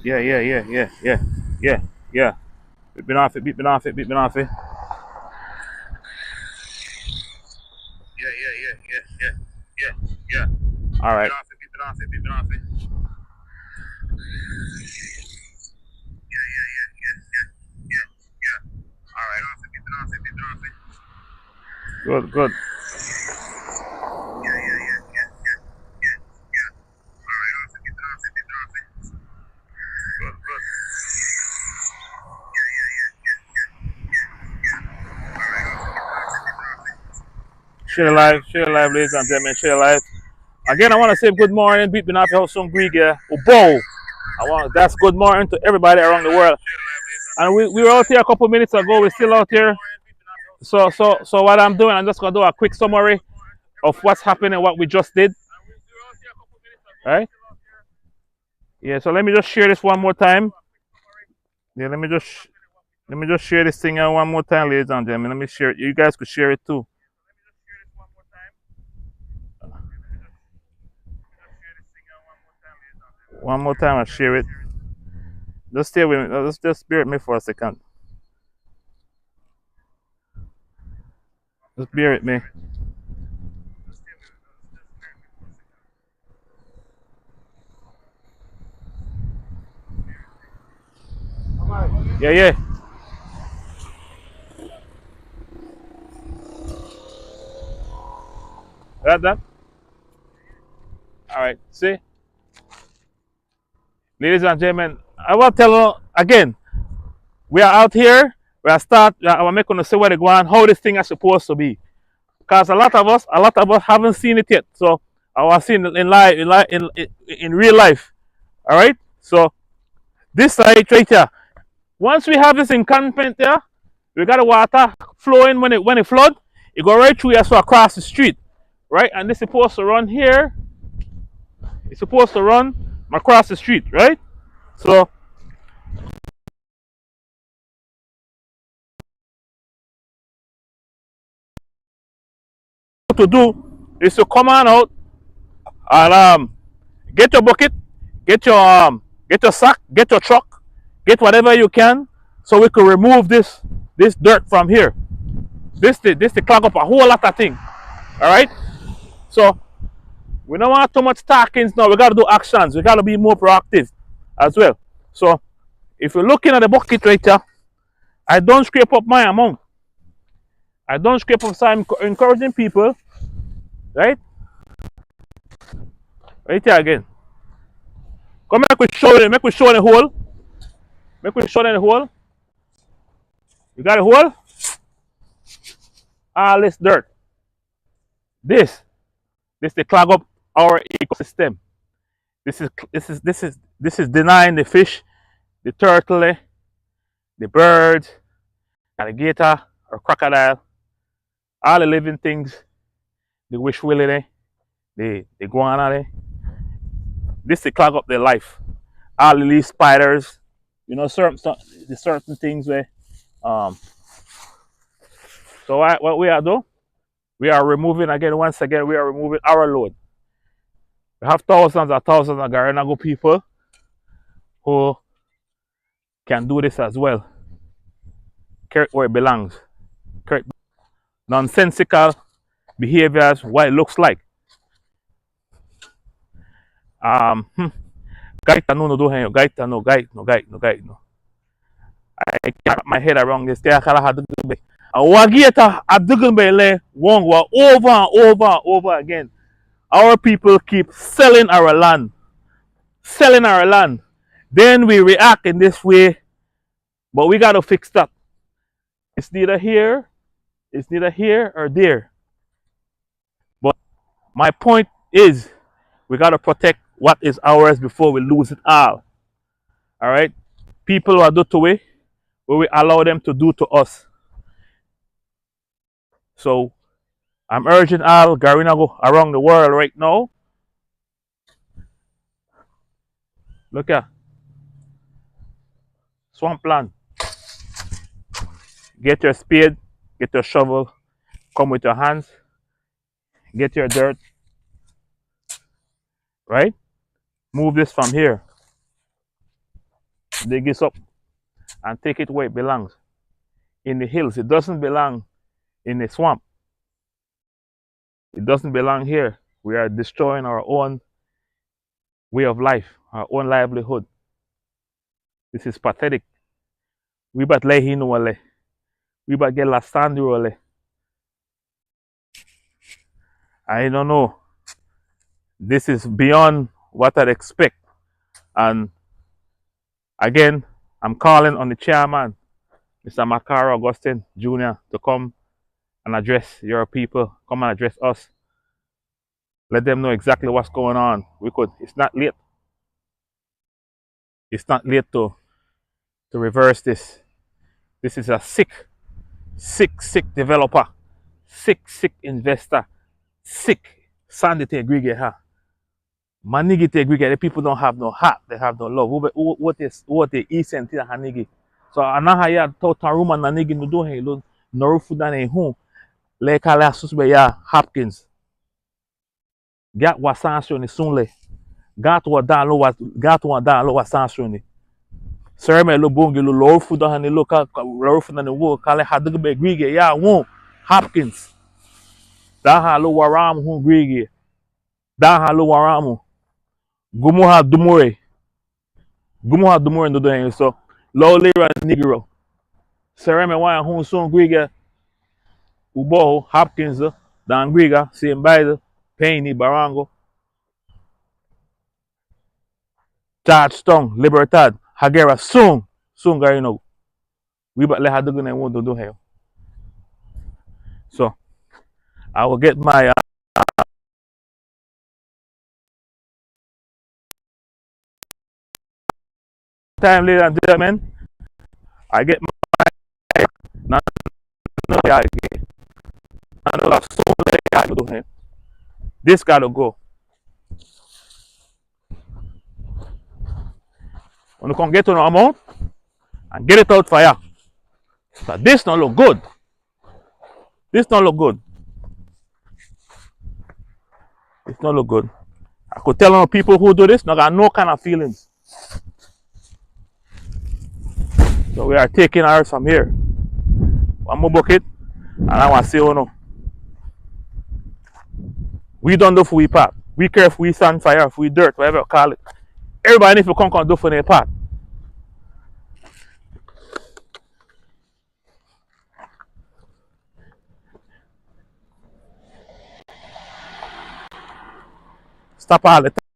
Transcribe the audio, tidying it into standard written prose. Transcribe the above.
Yeah. Beat me off it, beat me off it, beat me off it. Yeah. All right. Beat me off it, beat me off it. All right. Beat me off it, beat me off it. Good, good. Good, good. Share live, ladies and gentlemen, share live. Again, I want to say good morning, beat me off your house, some Greek, Ubo. That's good morning to everybody around the world. And we were out here a couple minutes ago. We're still out here. So what I'm doing, I'm just gonna do a quick summary of what's happening, what we just did. Right? Yeah. So let me just share this one more time. Yeah. Let me just share this thing out one more time, ladies and gentlemen. Let me share it. You guys could share it too. One more time, I'll share it. Just stay with me. Just bear with me for a second. Just bear with me. Yeah. That. All right. See, ladies and gentlemen, I will tell you again. We are out here. We are start. I'm making to say where they go and how this thing is supposed to be. Because a lot of us haven't seen it yet. So I was seeing it in live, in real life. All right. So this side right here. Once we have this encampment there, we got the water flowing when it flood. It go right through here, so across the street, right? And this is supposed to run here. It's supposed to run across the street, right? So what to do is to come on out and get your bucket, get your sack, get your truck, get whatever you can, so we can remove this dirt from here. This to clog up a whole lot of things. All right. So we don't want too much talkings now. We got to do actions. We got to be more proactive as well. So if you're looking at the bucket right here, I don't scrape up my amount. I don't scrape up. So I'm encouraging people, right? Right here again. Come make we show them. Make we show the hole. Make we show them the hole. You got a hole? All this dirt. This. This to clog up our ecosystem. This is denying the fish, the turtle, the bird, alligator or crocodile, all the living things, the wish willy, the iguana. This to clog up their life. All the leaf spiders, certain things where um so what we are doing, we are removing again, once again, we are removing our load. We have thousands and thousands of Garinago people who can do this as well. Correct where it belongs. Correct. Nonsensical behaviors, what it looks like. Um, hmm. Gaita no do hen, gaita no, gait no. I can't wrap my head around this. Kaya kala hadugbe. Awagita adugbe le wongwa over and over and over again. Our people keep selling our land. Then we react in this way, but we got to fix that. It's neither here or there. But my point is, we got to protect what is ours before we lose it all. All right? People who are do to we allow them to do to us. So I'm urging all Garinago around the world right now. Look at swampland. Get your spade, get your shovel, come with your hands, get your dirt, right? Move this from here. dig this up and take it where it belongs. In the hills. It doesn't belong in the swamp. It doesn't belong here. We are destroying our own way of life, our own livelihood. This is pathetic. We but lay hino wale. We but get la standi wale. I don't know. This is beyond what I'd expect. And again, I'm calling on the chairman, Mr. Makara Augustine Jr., to come and address your people, come and address us. Let them know exactly what's going on. It's not late. It's not late to reverse this. This is a sick developer, sick investor, sick sanity agree ha. Manigi te agree the people don't have no heart, they have no love. What is decent in hanigi. So anahaya to taruma nanigi no do he lo norufu dane hu le kala susbe ya Hopkins. Gat wasanso ni sunle. Gat wa dan lo wasanso ni. Sir me lo bongi lo lorufu da hani lo ka lorufu dane wo kala hadugbe agree ya won Hopkins. Daha lo waram hu agree. Daha lo waramu. Gumuha dumure ndo do so low lira negro. Sir me wa hu so agree Ubo, Hopkins, Dangriga, Siembaida, Payne, Barango, Charge Stone, Libertad, Hagera, soon, Garino. We but let her do and want to do here. So, I will get my time, ladies and gentlemen. I get my this gotta go. When you can get to the amount and get it out for you. So this don't look good. This don't look good. It's not look good. I could tell on people who do this, not got no kind of feelings. So we are taking ours from here. One more bucket, and I want to say, oh no. We don't do for we part. We care if we sand fire, if we dirt, whatever you call it. Everybody needs to come do for their part. Stop all the time.